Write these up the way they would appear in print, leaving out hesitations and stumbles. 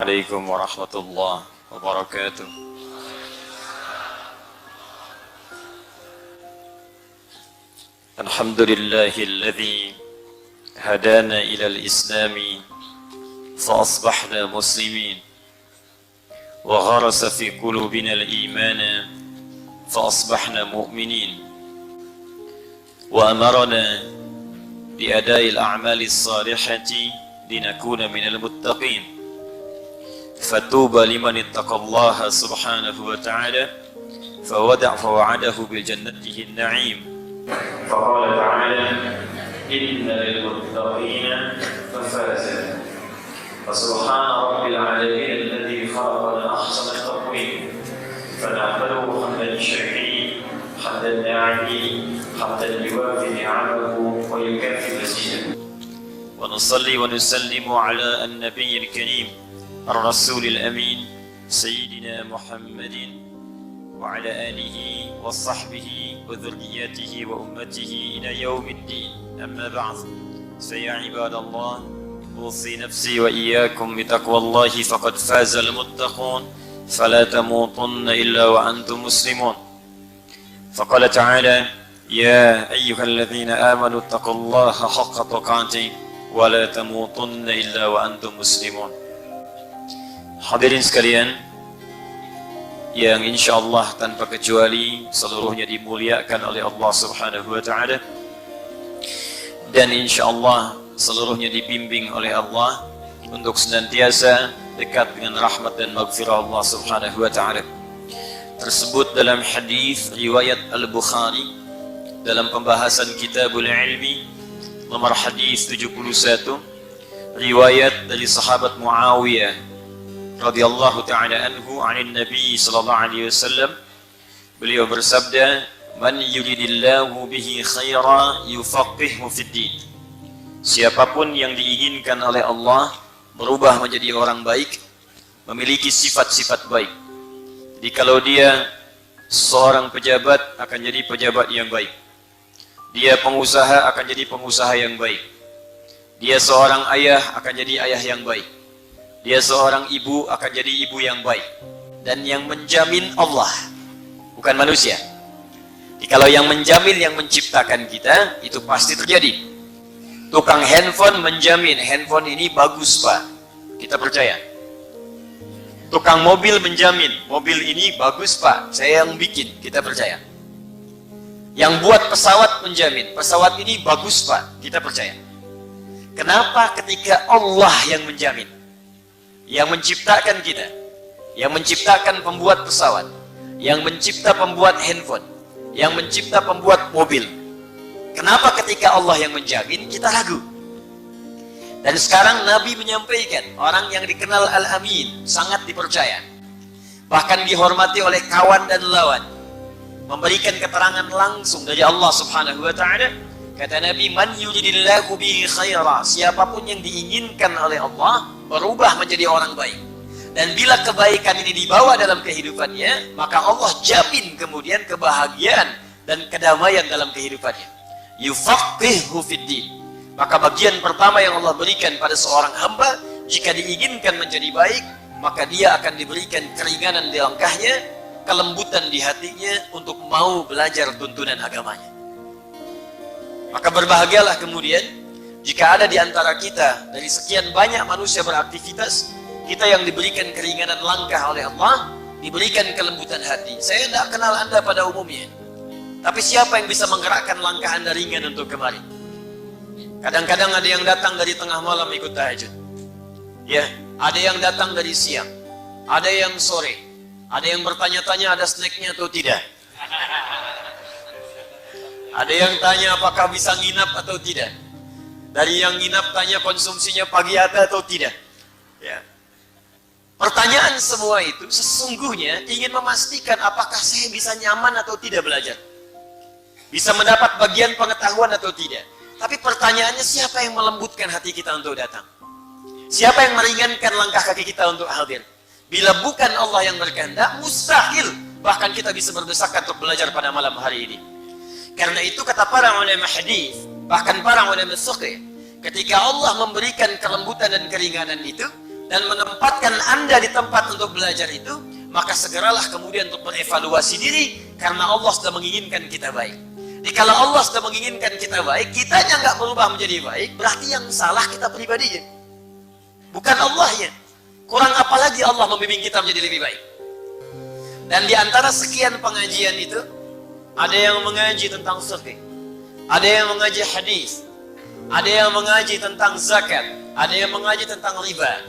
عليكم ورحمة الله وبركاته. الحمد لله الذي هدانا إلى الإسلام فأصبحنا مسلمين، وغرس في قلوبنا الإيمان فأصبحنا مؤمنين، وأمرنا بأداء الأعمال الصالحة لنكون من المتقين. فتوبى لمن اتقى الله سبحانه وتعالى فوعده بجنته النعيم. فقال تعالى: إن للمتقين مفازا. فسبحان رب العالمين الذي خلقنا أحسن التقويم، فنحمده حمدا الشاكرين حمدا الناعمين حمدا يوافي نعمه ويكافئ مزيده. ونصلي ونسلم على النبي الكريم الرسول الأمين سيدنا محمد وعلى آله وصحبه وذرياته وأمته إلى يوم الدين. أما بعد، فيا عباد الله، أوصي نفسي وإياكم بتقوى الله فقد فاز المتقون، فلا تموتن إلا وأنتم مسلمون. فقال تعالى: يا أيها الذين آمنوا اتقوا الله حق تقاته ولا تموتن إلا وأنتم مسلمون. Hadirin sekalian yang insyaallah tanpa kecuali seluruhnya dimuliakan oleh Allah Subhanahu wa taala, dan insyaallah seluruhnya dibimbing oleh Allah untuk senantiasa dekat dengan rahmat dan maghfirah Allah Subhanahu wa taala. Tersebut dalam hadis riwayat Al-Bukhari dalam pembahasan Kitabul Ilmi nomor hadis 71, riwayat dari sahabat Muawiyah radhiyallahu ta'ala anhu anin Nabi sallallahu alaihi wasallam. Beliau bersabda: "Man yuridillahu bihi khaira yufaqihu fid din." Siapapun yang diinginkan oleh Allah berubah menjadi orang baik, memiliki sifat-sifat baik. Jadi kalau dia seorang pejabat akan jadi pejabat yang baik. Dia pengusaha akan jadi pengusaha yang baik. Dia seorang ayah akan jadi ayah yang baik. Dia seorang ibu akan jadi ibu yang baik. Dan yang menjamin Allah, bukan manusia. Jadi kalau yang menjamin, yang menciptakan kita, itu pasti terjadi. Tukang handphone menjamin handphone ini bagus Pak, kita percaya. Tukang mobil menjamin mobil ini bagus Pak, saya yang bikin, kita percaya. Yang buat pesawat menjamin pesawat ini bagus Pak, kita percaya. Kenapa ketika Allah yang menjamin, yang menciptakan kita, yang menciptakan pembuat pesawat, yang mencipta pembuat handphone, yang mencipta pembuat mobil, kenapa ketika Allah yang menjamin kita ragu? Dan sekarang Nabi menyampaikan, orang yang dikenal Al-Amin, sangat dipercaya, bahkan dihormati oleh kawan dan lawan, memberikan keterangan langsung dari Allah Subhanahu wa ta'ala. Kata Nabi, "Man yuridillahu bihi khaira." Siapapun yang diinginkan oleh Allah berubah menjadi orang baik. Dan bila kebaikan ini dibawa dalam kehidupannya, maka Allah jamin kemudian kebahagiaan dan kedamaian dalam kehidupannya. Yufaqihu fid din. Maka bagian pertama yang Allah berikan pada seorang hamba, jika diinginkan menjadi baik, maka dia akan diberikan keringanan di langkahnya, kelembutan di hatinya untuk mau belajar tuntunan agamanya. Maka berbahagialah kemudian jika ada di antara kita, dari sekian banyak manusia beraktivitas, kita yang diberikan keringanan langkah oleh Allah, diberikan kelembutan hati. Saya tidak kenal Anda pada umumnya, tapi siapa yang bisa menggerakkan langkah Anda ringan untuk kemari? Kadang-kadang ada yang datang dari tengah malam ikut tahajud, ya, ada yang datang dari siang, ada yang sore, ada yang bertanya-tanya ada snacknya atau tidak, ada yang tanya apakah bisa nginap atau tidak. Dari yang nginap tanya konsumsinya pagi ada atau tidak. Ya. Pertanyaan semua itu sesungguhnya ingin memastikan apakah saya bisa nyaman atau tidak belajar, bisa mendapat bagian pengetahuan atau tidak. Tapi pertanyaannya, siapa yang melembutkan hati kita untuk datang? Siapa yang meringankan langkah kaki kita untuk hadir? Bila bukan Allah yang berkehendak, mustahil bahkan kita bisa berdesakan untuk belajar pada malam hari ini. Karena itu kata para ulama hadis, bahkan para ulama fiqh, ketika Allah memberikan kelembutan dan keringanan itu, dan menempatkan Anda di tempat untuk belajar itu, maka segeralah kemudian untuk berevaluasi diri, karena Allah sudah menginginkan kita baik. Jadi kalau Allah sudah menginginkan kita baik, kitanya nggak berubah menjadi baik, berarti yang salah kita pribadinya, bukan Allahnya. Kurang apa lagi Allah membimbing kita menjadi lebih baik. Dan di antara sekian pengajian itu, ada yang mengaji tentang fikih, ada yang mengaji hadis, ada yang mengaji tentang zakat, ada yang mengaji tentang riba.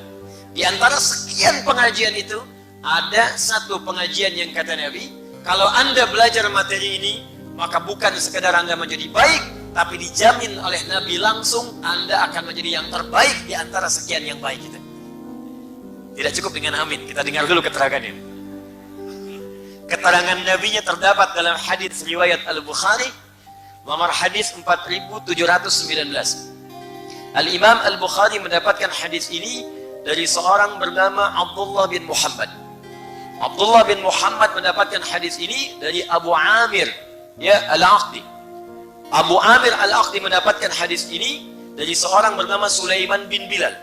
Di antara sekian pengajian itu, ada satu pengajian yang kata Nabi, kalau Anda belajar materi ini, maka bukan sekedar Anda menjadi baik, tapi dijamin oleh Nabi langsung Anda akan menjadi yang terbaik di antara sekian yang baik itu. Tidak cukup dengan amin, kita dengar dulu keterangannya. Keterangan Nabinya terdapat dalam hadis riwayat Al-Bukhari, nomor hadis 4719. Al-Imam Al-Bukhari mendapatkan hadis ini dari seorang bernama Abdullah bin Muhammad. Abdullah bin Muhammad mendapatkan hadis ini dari Abu Amir Al-Aqdi. Abu Amir Al-Aqdi mendapatkan hadis ini dari seorang bernama Sulaiman bin Bilal.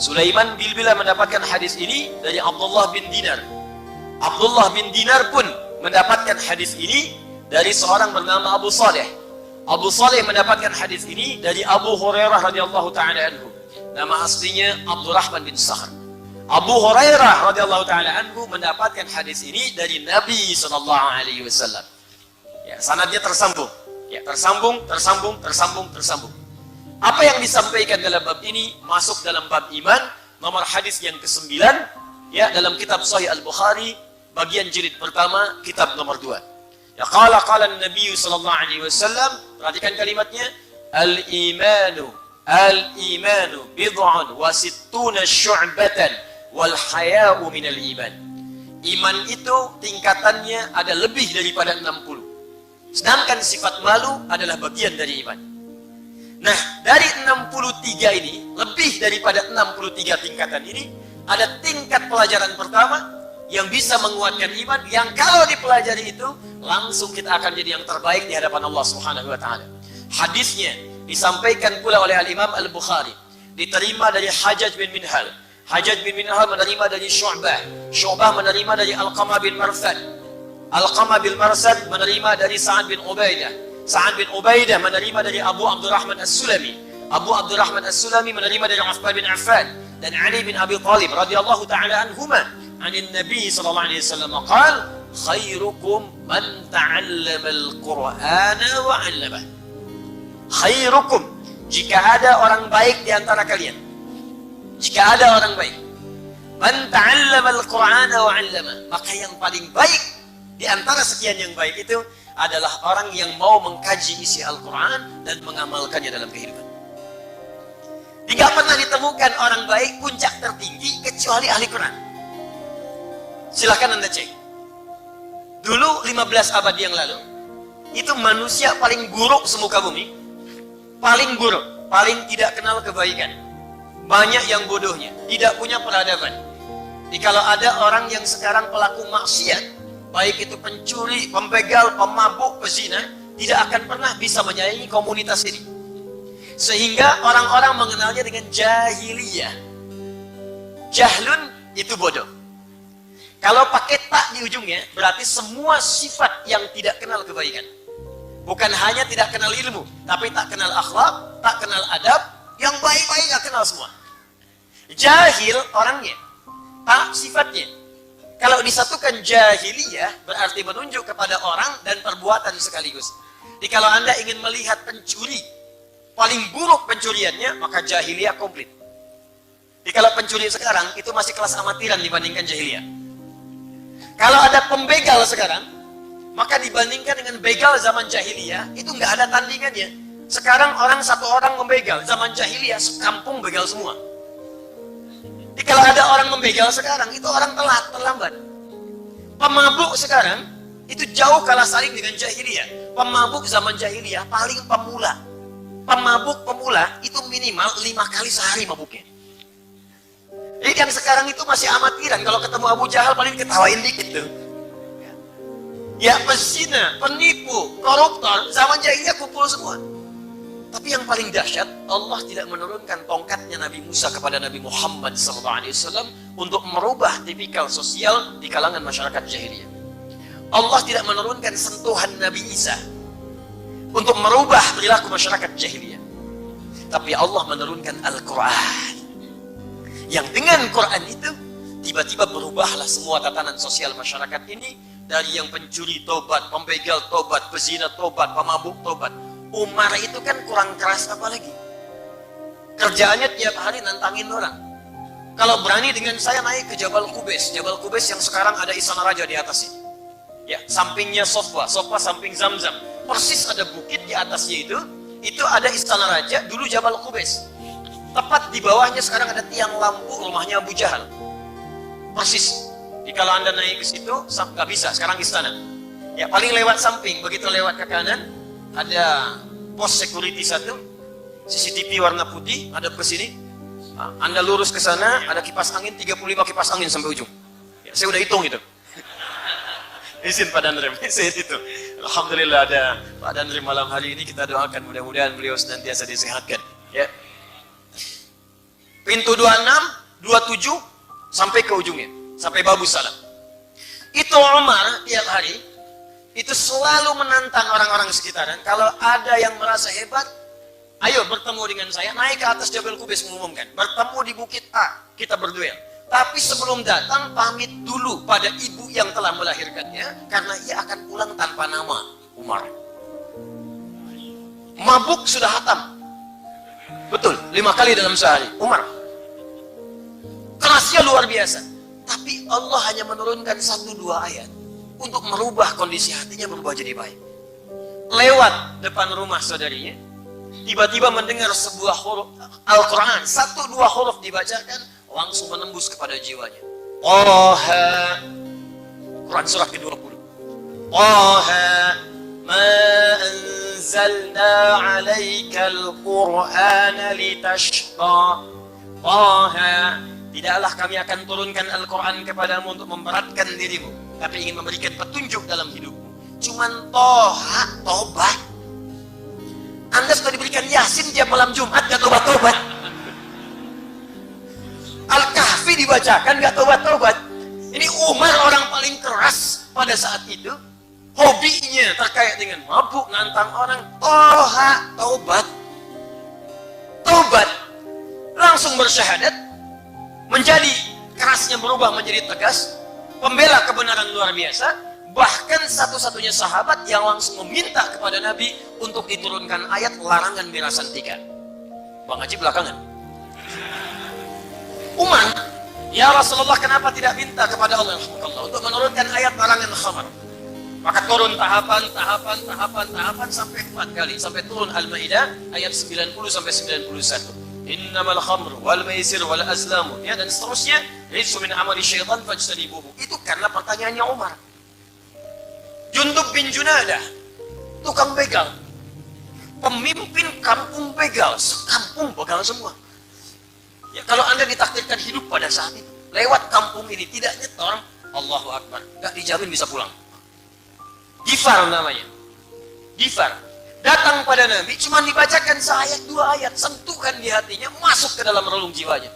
Sulaiman bin Bilal mendapatkan hadis ini dari Abdullah bin Dinar. Abdullah bin Dinar pun mendapatkan hadis ini dari seorang bernama Abu Saleh. Abu Saleh mendapatkan hadis ini dari Abu Hurairah radhiyallahu taala anhu. Nama aslinya Abdurrahman bin Sahr. Abu Hurairah radhiyallahu taala anhu mendapatkan hadis ini dari Nabi sallallahu alaihi wasallam. Ya, sanadnya tersambung. Ya, tersambung. Apa yang disampaikan dalam bab ini masuk dalam bab iman, nomor hadis yang ke-9, ya, dalam kitab Sahih Al-Bukhari, bagian jilid pertama, kitab nomor 2. Ya, qala Nabi sallallahu alaihi wasallam, perhatikan kalimatnya, al-imanu bid'un wa sittuna syu'batan wal haya'u minal iman. Iman itu tingkatannya ada lebih daripada 60. Sedangkan sifat malu adalah bagian dari iman. Nah, dari 63 ini, lebih daripada 63 tingkatan ini, ada tingkat pelajaran pertama yang bisa menguatkan iman, yang kalau dipelajari itu, langsung kita akan jadi yang terbaik di hadapan Allah Subhanahu wa taala. Hadisnya disampaikan pula oleh Al-Imam Al-Bukhari, diterima dari Hajjaj bin Minhal. Hajjaj bin Minhal menerima dari Syu'bah. Syu'bah menerima dari Alqamah bin Marsad. Alqamah bin Marsad menerima dari Sa'ad bin Ubaidah. Sa'ad bin Ubaidah menerima dari Abu Abdurrahman As-Sulami. Abu Abdurrahman As-Sulami menerima dari Uthman bin Affan dan Ali bin Abi Thalib radhiyallahu taala anhuma, anin Nabi sallallahu alaihi wasallam qala, khairukum man ta'allama al-Qur'ana wa 'allamah. Khairukum, jika ada orang baik di antara kalian, jika ada orang baik, man ta'allama al-Qur'ana wa 'allamah, maka yang paling baik di antara sekian yang baik itu adalah orang yang mau mengkaji isi Al-Quran dan mengamalkannya dalam kehidupan. Tidak pernah ditemukan orang baik puncak tertinggi kecuali ahli Quran. Silahkan Anda cek. Dulu 15 abad yang lalu, itu manusia paling buruk semuka bumi. Paling buruk, paling tidak kenal kebaikan. Banyak yang bodohnya, tidak punya peradaban. Jadi kalau ada orang yang sekarang pelaku maksiat, baik itu pencuri, pembegal, pemabuk, pezina, tidak akan pernah bisa menyayangi komunitas ini. Sehingga orang-orang mengenalnya dengan jahiliyah. Jahlun itu bodoh. Kalau pakai tak di ujungnya, berarti semua sifat yang tidak kenal kebaikan. Bukan hanya tidak kenal ilmu, tapi tak kenal akhlak, tak kenal adab, yang baik-baik gak kenal semua. Jahil orangnya, tak sifatnya. Kalau disatukan jahiliyah, berarti menunjuk kepada orang dan perbuatan sekaligus. Jadi kalau Anda ingin melihat pencuri, paling buruk pencuriannya, maka jahiliyah komplit. Jadi kalau pencuri sekarang, itu masih kelas amatiran dibandingkan jahiliyah. Kalau ada pembegal sekarang, maka dibandingkan dengan begal zaman jahiliyah, itu nggak ada tandingannya. Sekarang satu orang membegal, zaman jahiliyah, sekampung begal semua. Jadi kalau ada orang membegal sekarang, itu orang terlambat. Pemabuk sekarang, itu jauh kalah saing dengan jahiliyah. Pemabuk zaman jahiliyah paling pemula. Pemabuk pemula itu minimal 5 kali sehari mabuknya. Jadi yang sekarang itu masih amatiran. Kalau ketemu Abu Jahal paling ketawain dikit tuh. Ya, pezina, penipu, koruptor, zaman jahiliyah kumpul semua. Tapi yang paling dahsyat, Allah tidak menurunkan tongkatnya Nabi Musa kepada Nabi Muhammad SAW untuk merubah tipikal sosial di kalangan masyarakat jahiliyah. Allah tidak menurunkan sentuhan Nabi Isa untuk merubah perilaku masyarakat jahiliyah. Tapi Allah menurunkan Al-Quran. Yang dengan Quran itu, tiba-tiba berubahlah semua tatanan sosial masyarakat ini. Dari yang pencuri tobat, pembegal tobat, pezina tobat, pemabuk tobat. Umar itu kan kurang keras apa lagi? Kerjaannya tiap hari nantangin orang. Kalau berani dengan saya naik ke Jabal Qubais. Jabal Qubais yang sekarang ada Istana Raja di atasnya. Ya, sampingnya Sofa samping Zamzam. Persis ada bukit di atasnya itu ada Istana Raja, dulu Jabal Qubais. Tepat di bawahnya sekarang ada tiang lampu rumahnya Abu Jahal. Persis. Kalau Anda naik ke situ, nggak bisa, sekarang istana. Ya, paling lewat samping, begitu lewat ke kanan, ada pos security satu, CCTV warna putih, ada ke sini. Anda lurus ke sana, ada kipas angin, 35 kipas angin sampai ujung. Ya, saya udah hitung itu. Izin Pak Danrem, saya itu. Alhamdulillah ada Pak Danrem malam hari ini, kita doakan mudah-mudahan beliau senantiasa disehatkan. Ya. Pintu 26, 27, sampai ke ujungnya. Sampai Babu Salam. Itu Umar tiap hari itu selalu menantang orang-orang sekitaran. Kalau ada yang merasa hebat, ayo bertemu dengan saya, naik ke atas Jabal Qubais mengumumkan, bertemu di Bukit A, kita berduel. Tapi sebelum datang pamit dulu pada ibu yang telah melahirkannya, karena ia akan pulang tanpa nama. Umar. Mabuk sudah hatam. Betul, 5 kali dalam sehari. Umar. Kerasnya luar biasa. Tapi Allah hanya menurunkan 1-2 ayat untuk merubah kondisi hatinya berubah jadi baik. Lewat depan rumah saudarinya, tiba-tiba mendengar sebuah huruf Al-Quran, 1-2 huruf dibacakan, langsung menembus kepada jiwanya. Taha, Quran surat ke-20. Taha, ma anzalna alaikal Qur'ana litashqa. Taha, tidaklah kami akan turunkan Al-Quran kepadamu untuk memberatkan dirimu, tapi ingin memberikan petunjuk dalam hidupmu. Cuman toha, tobat. Anda sudah diberikan Yasin tiap malam Jumat, gak tobat-tobat. Al-Kahfi dibacakan, gak tobat-tobat. Ini Umar orang paling keras pada saat itu. Hobinya terkait dengan mabuk, nantang orang. Toha, tobat. Tobat. Langsung bersyahadat. Menjadi kerasnya berubah menjadi tegas, pembela kebenaran luar biasa, bahkan satu-satunya sahabat yang langsung meminta kepada Nabi untuk diturunkan ayat larangan mirasantikan. Bang Haji belakangan. Umar, ya Rasulullah kenapa tidak minta kepada Allah untuk menurunkan ayat larangan khamar? Maka turun tahapan sampai 4 kali, sampai turun Al-Maidah ayat 90 sampai 91. Innamal khamru wal maisir wal azlamu, ya, dan seterusnya, rizqu min amali syaitan fajtanibuhu. Itu karena pertanyaannya Umar. Jundub bin Junadah, tukang begal, pemimpin kampung begal, sekampung begal semua. Ya, kalau Anda ditakdirkan hidup pada saat itu, lewat kampung ini tidak nyetor, Allahu Akbar, gak dijamin bisa pulang. Gifar namanya. Gifar. Datang pada Nabi, cuma dibacakan seayat 2 ayat, sentuhkan di hatinya, masuk ke dalam relung jiwanya.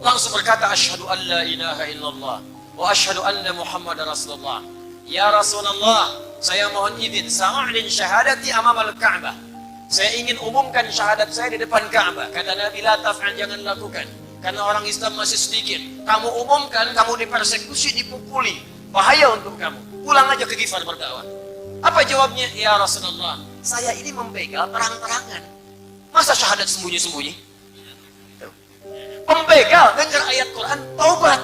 Langsung berkata, asyhadu an la ilaha illallah, wa asyhadu anna Muhammadar Rasulullah. Ya Rasulullah, saya mohon izin, sa'a'lin syahadati amal Ka'bah. Saya ingin umumkan syahadat saya di depan Ka'bah. Kata Nabi, la taf'al, jangan lakukan. Karena orang Islam masih sedikit. Kamu umumkan, kamu dipersekusi, dipukuli. Bahaya untuk kamu. Pulang aja ke Gifar berdakwah. Apa jawabnya? Ya Rasulullah, saya ini membegal terang-terangan. Masa syahadat sembunyi-sembunyi? Pembegal dengar ayat Quran, taubat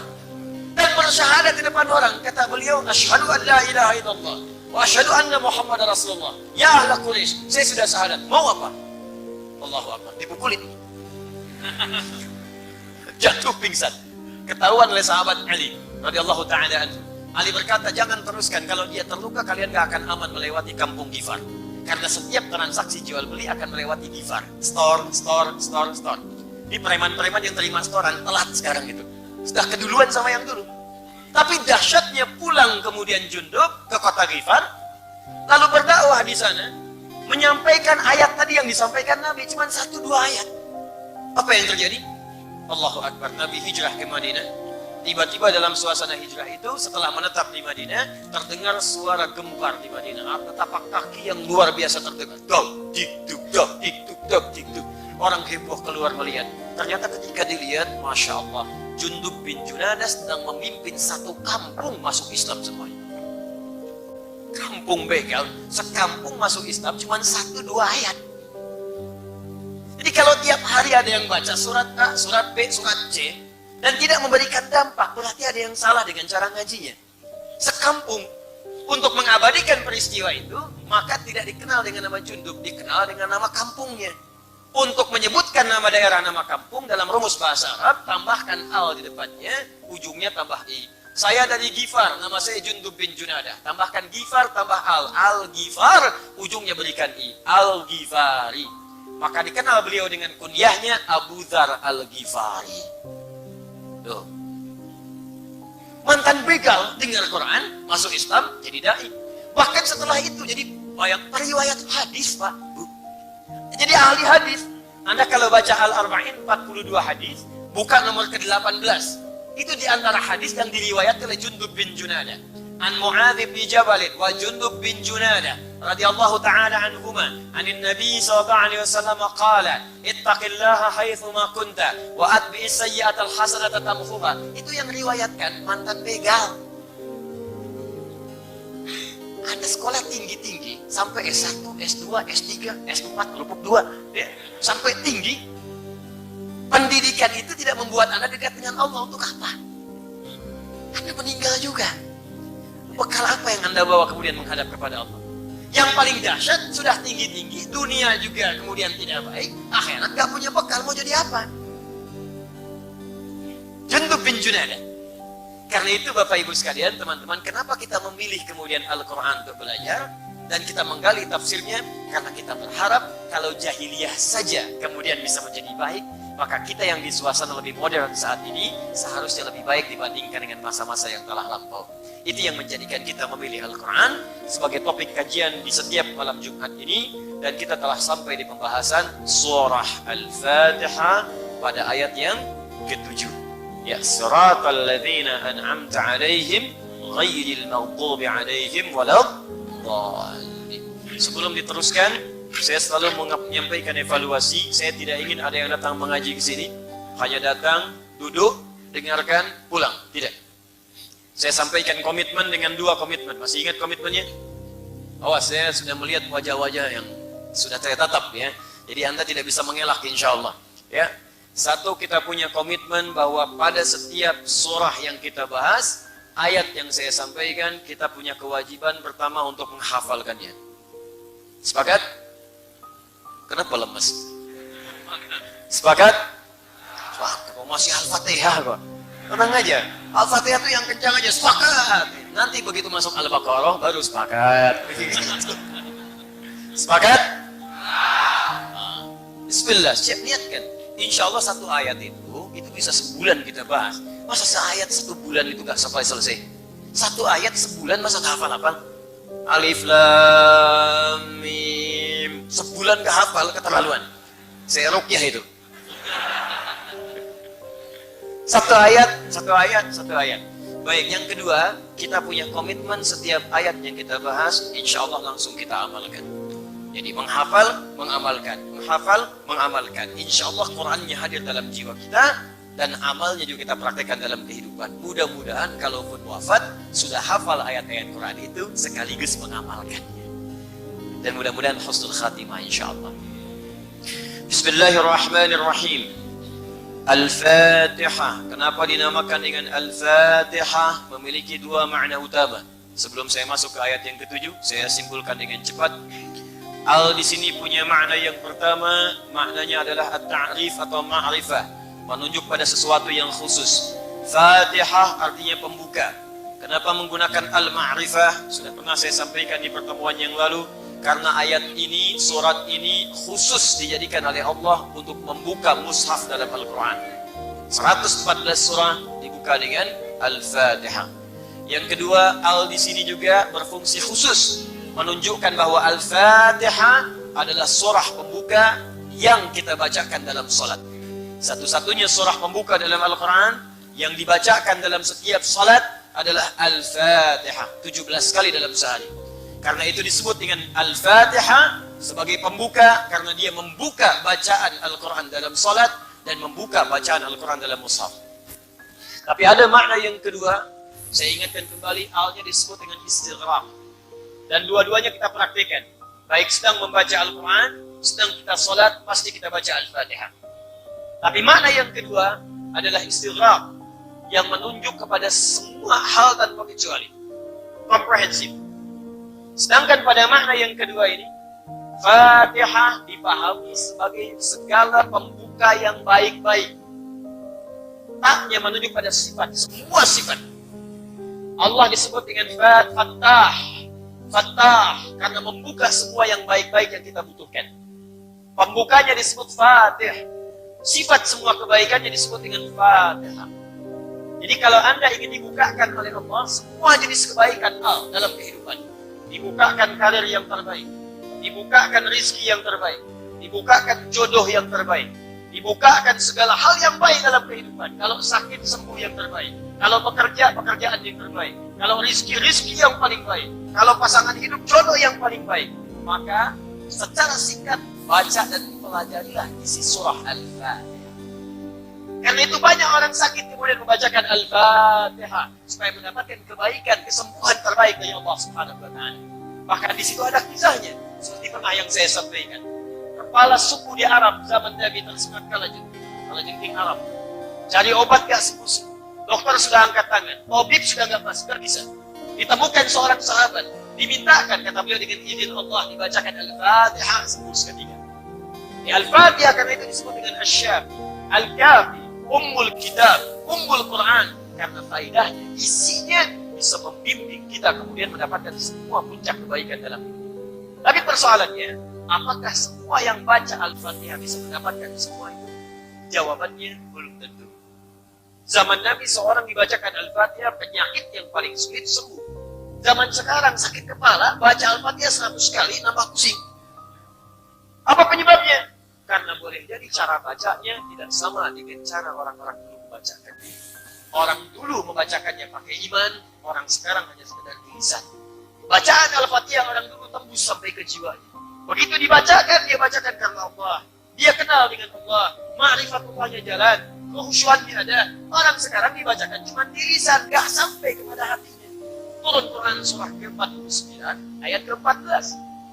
dan bersyahadat di depan orang. Kata beliau, asyhadu an la ilaha illallah wa asyhadu anna Muhammadar Rasulullah. Ya ahla Quraisy, saya sudah syahadat. Mau apa? Allahu Akbar, dipukulin. Jatuh pingsan. Ketahuan oleh sahabat Ali radhiyallahu taala anhu. Ali berkata, jangan teruskan, kalau dia terluka kalian gak akan aman melewati kampung Gifar. Karena setiap transaksi jual beli akan melewati Gifar. Store. Ini preman-preman yang terima storan telat sekarang itu. Sudah keduluan sama yang dulu. Tapi dahsyatnya pulang kemudian Jundub ke kota Gifar, lalu berdakwah di sana. menyampaikan ayat tadi yang disampaikan Nabi, cuma 1-2 ayat. Apa yang terjadi? Allahu Akbar, Nabi hijrah ke Madinah. Tiba-tiba dalam suasana hijrah itu, setelah menetap di Madinah, terdengar suara gempar di Madinah. Tapak kaki yang luar biasa terdengar. Dok, dik, duk, dok, dik, duk, dok, dik, duk. Orang heboh keluar melihat. Ternyata ketika dilihat, Masya Allah, Jundub bin Junadah sedang memimpin satu kampung masuk Islam semuanya. Kampung begal, sekampung masuk Islam cuma 1-2 ayat. Jadi kalau tiap hari ada yang baca surat A, surat B, surat C, dan tidak memberikan dampak, berarti ada yang salah dengan cara ngajinya. Sekampung, untuk mengabadikan peristiwa itu, maka tidak dikenal dengan nama Jundub, dikenal dengan nama kampungnya. Untuk menyebutkan nama daerah, nama kampung, dalam rumus bahasa Arab, tambahkan al di depannya, ujungnya tambah i. Saya dari Gifar, nama saya Jundub bin Junadah. Tambahkan Gifar, tambah al. Al-Gifar, ujungnya berikan i. Al-Gifari. Maka dikenal beliau dengan kunyahnya Abu Dzar Al-Ghifari. Tuh. Mantan begal, dengar Quran, masuk Islam, jadi dai. Bahkan setelah itu jadi banyak riwayat hadis, Pak. Bu. Jadi ahli hadis. Anda kalau baca Al-Arba'in 42 hadis, buka nomor ke-18. Itu di antara hadis yang diriwayatkan oleh Jundub bin Junadah. An Mu'adz bin Jabal wa Jundub bin Junadah radhiyallahu ta'ala anhuma, anin Nabi sallallahu alaihi wasallam qala, ittaqillaha haitsu ma kunta wa atbi'is sayyi'atal hasanata tamhuha. Itu yang riwayatkan mantan begal. Anda sekolah tinggi-tinggi sampai S1, S2, S3, S4, kelompok 2, ya, sampai tinggi. Pendidikan itu tidak membuat Anda dekat dengan Allah. Untuk apa? Anda meninggal juga. Bekal apa yang Anda bawa kemudian menghadap kepada Allah? Yang paling dahsyat, sudah tinggi-tinggi, dunia juga kemudian tidak baik, akhirat gak punya bekal, mau jadi apa? Jundub bin Junadah. Karena itu Bapak Ibu sekalian, teman-teman, kenapa kita memilih kemudian Al-Quran untuk belajar? Dan kita menggali tafsirnya, karena kita berharap kalau jahiliyah saja kemudian bisa menjadi baik, maka kita yang di suasana lebih modern saat ini seharusnya lebih baik dibandingkan dengan masa-masa yang telah lampau. Itu yang menjadikan kita memilih Al-Quran sebagai topik kajian di setiap malam Jumat ini. Dan kita telah sampai di pembahasan surah Al-Fatihah pada ayat yang ke-7. Ya, siratal ladzina an'amta 'alaihim ghairil maghdubi 'alaihim waladdallin. Sebelum diteruskan, saya selalu menyampaikan evaluasi. Saya tidak ingin ada yang datang mengaji ke sini hanya datang, duduk, dengarkan, pulang. Tidak. Saya sampaikan komitmen dengan 2 komitmen. Masih ingat komitmennya? Awas, saya sudah melihat wajah-wajah yang sudah saya tatap, ya. Jadi Anda tidak bisa mengelak, insya Allah, ya. 1, kita punya komitmen bahwa pada setiap surah yang kita bahas, ayat yang saya sampaikan, kita punya kewajiban pertama untuk menghafalkannya. Sepakat? Kenapa lemes? Sepakat? Wah, masih Al-Fatihah kok. Tenang aja. Al-Fatihah itu yang kencang aja. Sepakat. Nanti begitu masuk Al-Baqarah baru sepakat. Sepakat? Bismillah, siap niatkan. Insya Allah 1 ayat itu bisa sebulan kita bahas. Masa seayat 1 bulan itu gak sampai selesai? 1 ayat sebulan masa gak hafal-hafal? Alif Lam Mim. Sebulan gak hafal, keterlaluan. Saya rukyah itu. 1 ayat. Baik, yang kedua, kita punya komitmen setiap ayat yang kita bahas, insya Allah langsung kita amalkan. Jadi menghafal, mengamalkan. Menghafal, mengamalkan. Insya Allah Qurannya hadir dalam jiwa kita, dan amalnya juga kita praktekkan dalam kehidupan. Mudah-mudahan kalaupun wafat, sudah hafal ayat-ayat Quran itu, sekaligus mengamalkannya. Dan mudah-mudahan husnul khatimah insya Allah. Bismillahirrahmanirrahim. Al-Fatihah. Kenapa dinamakan dengan Al-Fatihah? Memiliki 2 makna utama. Sebelum saya masuk ke ayat yang ke-7, saya simpulkan dengan cepat. Al di sini punya makna yang pertama, maknanya adalah at-ta'rif atau ma'rifah, menunjuk pada sesuatu yang khusus. Fatihah artinya pembuka. Kenapa menggunakan al-ma'rifah? Sudah pernah saya sampaikan di pertemuan yang lalu. Karena ayat ini, surat ini khusus dijadikan oleh Allah untuk membuka mushaf dalam Al-Quran. 114 surah dibuka dengan Al-Fatihah. Yang kedua, al di sini juga berfungsi khusus menunjukkan bahwa Al-Fatihah adalah surah pembuka yang kita bacakan dalam salat. Satu-satunya surah pembuka dalam Al-Quran yang dibacakan dalam setiap salat adalah Al-Fatihah 17 kali dalam sehari. Karena itu disebut dengan Al-Fatihah sebagai pembuka, karena dia membuka bacaan Al-Quran dalam salat dan membuka bacaan Al-Quran dalam mushaf. Tapi ada makna yang kedua, saya ingatkan kembali, alnya disebut dengan istighraq. Dan dua-duanya kita praktikkan. Baik sedang membaca Al-Quran, sedang kita salat, pasti kita baca Al-Fatihah. Tapi makna yang kedua adalah istighraq, yang menunjuk kepada semua hal tanpa kecuali. Komprehensif. Sedangkan pada makna yang kedua ini, Fatihah dipahami sebagai segala pembuka yang baik-baik. Taknya menunjuk pada sifat, semua sifat. Allah disebut dengan Fattah. Fattah, karena membuka semua yang baik-baik yang kita butuhkan. Pembukanya disebut Fatih. Sifat semua kebaikannya disebut dengan Fatihah. Jadi kalau Anda ingin dibukakan oleh Allah semua jenis kebaikan dalam kehidupan, dibukakan karir yang terbaik, dibukakan rezeki yang terbaik, dibukakan jodoh yang terbaik, dibukakan segala hal yang baik dalam kehidupan. Kalau sakit, sembuh yang terbaik. Kalau bekerja, pekerjaan yang terbaik. Kalau rezeki yang paling baik. Kalau pasangan hidup, jodoh yang paling baik. Maka secara singkat, baca dan pelajarilah isi surah Al-Fatihah. Karena itu banyak orang sakit kemudian membacakan Al-Fatihah supaya mendapatkan kebaikan, kesembuhan terbaik dari Allah Subhanahu wa Ta'ala. Bahkan di situ ada kisahnya, seperti pernah yang saya sampaikan. Kepala suku di Arab zaman Nabi tersebut kalajengking Arab. Cari obat gak sembuh. Dokter sudah angkat tangan, tabib sudah gak pas, berkisah. Ditemukan seorang sahabat, dimintakan kata beliau dengan izin Allah dibacakan Al-Fatihah sembuh seketika. Di Al-Fatihah karena itu disebut dengan Asy-Syafi, Al-Kafi, Ummul Kitab, Ummul Quran, karena faedahnya, isinya bisa membimbing kita kemudian mendapatkan semua puncak kebaikan dalam hidup. Tapi persoalannya, apakah semua yang baca Al-Fatihah bisa mendapatkan semua itu? Jawabannya belum tentu. Zaman Nabi seorang dibacakan Al-Fatihah, penyakit yang paling sulit sembuh. Zaman sekarang sakit kepala, baca Al-Fatihah 100 kali, nambah pusing. Apa penyebabnya? Karena boleh jadi cara bacanya tidak sama dengan cara orang-orang dulu membacakannya. Orang dulu membacakannya pakai iman, orang sekarang hanya sekedar lisan. Bacaan Al-Fatihah orang dulu tembus sampai ke jiwanya. Begitu dibacakan, dia bacakan karena Allah. Dia kenal dengan Allah, ma'rifatullahnya jalan, kehusyuannya ada. Orang sekarang dibacakan cuma di lisan, gak sampai kepada hatinya. Turun Quran surah ke-49 ayat ke-14.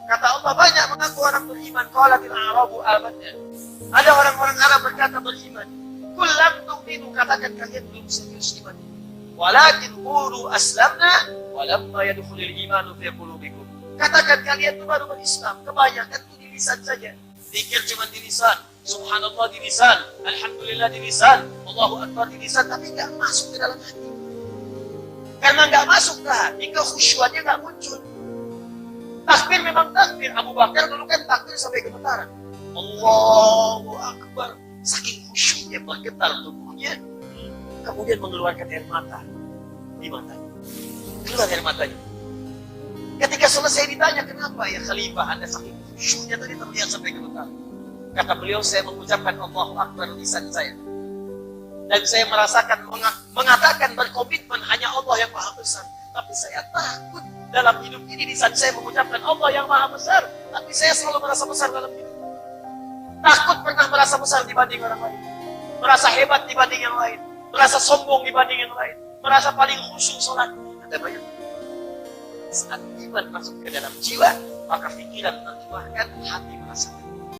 Kata Allah, banyak mengaku orang beriman. Qalatil a'rabu amanna. Ada orang-orang Arab berkata beriman. Qul lam tu'minu, katakan kalian belum serius iman. Walakin qulu aslamna walamma yadkhulul imanu fi qulubikum. Katakan kalian itu baru berislam. Kebanyakan itu di lisan saja. Zikir cuma di lisan. Subhanallah di lisan. Alhamdulillah di lisan. Allahu Akbar di lisan. Tapi nggak masuk ke dalam hati. Karena nggak masuk ke hati, kekhusyuannya nggak muncul. Takbir memang takbir. Abu Bakar dulu kan takbir sampai gemetaran. Allahu Akbar. Saking khusyuknya bergetar tubuhnya. Kemudian mengeluarkan air mata. Di matanya. Keluar air matanya. Ketika selesai ditanya, kenapa ya Khalifah Anda saking khusyuknya tadi terlihat sampai gemetaran? Kata beliau, saya mengucapkan Allahu Akbar lisan saya. Dan saya merasakan, mengatakan berkomitmen hanya Allah yang maha besar. Tapi saya takut dalam hidup ini lisan saya mengucapkan Allah yang maha besar. Tapi saya selalu merasa besar dalam hidup. Takut pernah merasa besar dibanding orang lain. Merasa hebat dibanding yang lain. Merasa sombong dibanding yang lain. Merasa paling khusyuk sholat. Ada banyak. Saat iman masuk ke dalam jiwa, maka pikiran terjemahkan, hati merasakan.